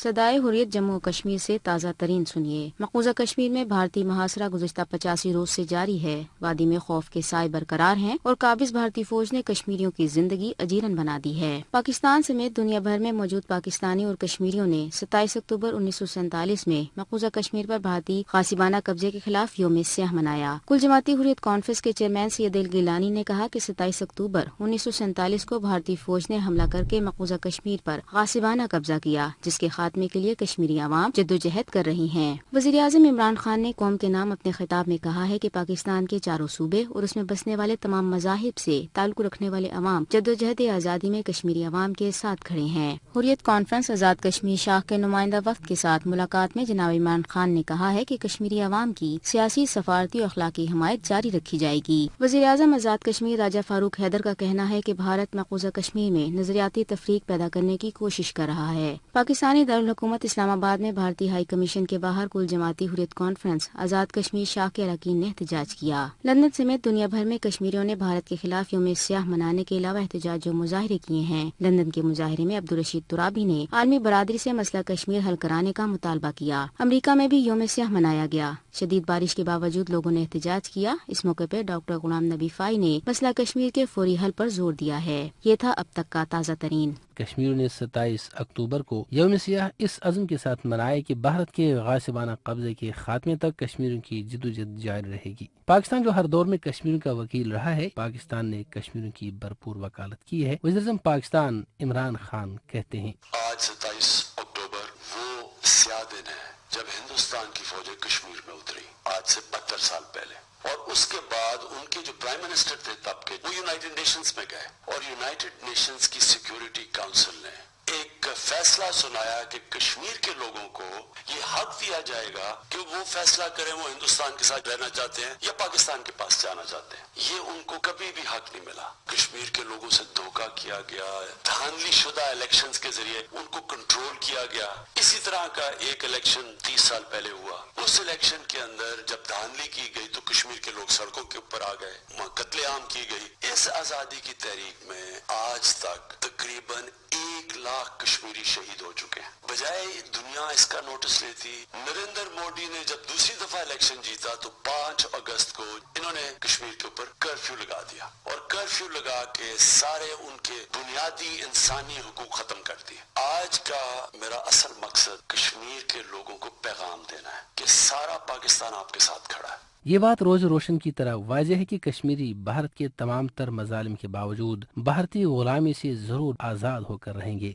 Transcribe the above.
صدائے حریت جموں و کشمیر سے تازہ ترین سنیے۔ مقبوضہ کشمیر میں بھارتی محاصرہ گزشتہ 85 روز سے جاری ہے۔ وادی میں خوف کے سائے برقرار ہیں اور قابض بھارتی فوج نے کشمیریوں کی زندگی اجیرن بنا دی ہے۔ پاکستان سمیت دنیا بھر میں موجود پاکستانی اور کشمیریوں نے 27 اکتوبر 1947 میں مقبوضہ کشمیر پر بھارتی غاصبانہ قبضے کے خلاف یوم سیاہ منایا۔ کل جماعتی حریت کانفرنس کے چیئرمین سید الگیلانی نے کہا کہ 27 اکتوبر 1947 کو بھارتی فوج نے حملہ کر کے مقبوضہ کشمیر پر غاصبانہ قبضہ کیا، جس کے خاتمے کے لیے کشمیری عوام جدوجہد کر رہی ہیں۔ وزیر اعظم عمران خان نے قوم کے نام اپنے خطاب میں کہا ہے کہ پاکستان کے چاروں صوبے اور اس میں بسنے والے تمام مذاہب سے تعلق رکھنے والے عوام جدوجہد آزادی میں کشمیری عوام کے ساتھ کھڑے ہیں۔ حریت کانفرنس آزاد کشمیر شاخ کے نمائندہ وفد کے ساتھ ملاقات میں جناب عمران خان نے کہا ہے کہ کشمیری عوام کی سیاسی، سفارتی اور اخلاقی حمایت جاری رکھی جائے گی۔ وزیر اعظم آزاد کشمیر راجہ فاروق حیدر کا کہنا ہے کہ بھارت مقبوضہ کشمیر میں نظریاتی تفریق پیدا کرنے کی کوشش کر رہا ہے۔ پاکستانی دارالحکومت اسلام آباد میں بھارتی ہائی کمیشن کے باہر کل جماعتی حریت کانفرنس آزاد کشمیر شاخ کے اراکین نے احتجاج کیا۔ لندن سمیت دنیا بھر میں کشمیریوں نے بھارت کے خلاف یوم سیاہ منانے کے علاوہ احتجاج و مظاہرے کیے ہیں۔ لندن کے مظاہرے میں عبدالرشید ترابی نے عالمی برادری سے مسئلہ کشمیر حل کرانے کا مطالبہ کیا۔ امریکہ میں بھی یوم سیاہ منایا گیا۔ شدید بارش کے باوجود لوگوں نے احتجاج کیا۔ اس موقع پر ڈاکٹر غلام نبی فائی نے مسئلہ کشمیر کے فوری حل پر زور دیا ہے۔ یہ تھا اب تک کا تازہ ترین۔ کشمیریوں نے 27 اکتوبر کو یوم سیاہ اس عزم کے ساتھ منایا کہ بھارت کے غاصبانہ قبضے کے خاتمے تک کشمیریوں کی جدوجہد جاری رہے گی۔ پاکستان جو ہر دور میں کشمیریوں کا وکیل رہا ہے، پاکستان نے کشمیریوں کی بھرپور وکالت کی ہے۔ وزیر اعظم پاکستان عمران خان کہتے ہیں، آج 27 اکتوبر وہ سیاہ دن ہے جب ہندوستان کی فوجیں کشمیر میں اتری، آج سے 72 سال پہلے، اور اس کے بعد ان کے جو پرائم منسٹر تھے تب کے، وہ یونائٹڈ نیشنز میں گئے اور یونائٹڈ نیشنز کی سیکیورٹی کاؤنسل نے ایک فیصلہ سنایا کہ کشمیر کے لوگوں کو یہ حق دیا جائے گا کہ وہ فیصلہ کریں وہ ہندوستان کے ساتھ رہنا چاہتے ہیں یا پاکستان کے پاس جانا چاہتے ہیں۔ یہ ان کو کبھی بھی حق نہیں ملا۔ کشمیر کے لوگوں سے دھوکہ کیا گیا، دھاندلی شدہ الیکشنز کے ذریعے ان کو کنٹرول کیا گیا۔ اسی طرح کا ایک الیکشن 30 سال پہلے ہوا۔ اس الیکشن کے اندر جب دھاندلی کی گئی تو کشمیر کے لوگ سڑکوں کے اوپر آ گئے، وہاں قتل عام کی گئی۔ اس آزادی کی تحریک میں آج تک تقریباً 1 لاکھ کشمیری شہید ہو چکے ہیں۔ بجائے دنیا اس کا نوٹس لیتی، نریندر مودی نے جب دوسری دفعہ الیکشن جیتا تو 5 اگست کو انہوں نے کشمیر کے اوپر کرفیو لگا دیا اور کرفیو لگا کے سارے ان کے بنیادی انسانی حقوق ختم کر دیے۔ آج کا میرا اصل مقصد کشمیر کے لوگوں کو پیغام دینا ہے کہ سارا پاکستان آپ کے ساتھ کھڑا ہے۔ یہ بات روز روشن کی طرح واضح ہے کہ کشمیری بھارت کے تمام تر مظالم کے باوجود بھارتی غلامی سے ضرور آزاد ہو کر رہیں گے۔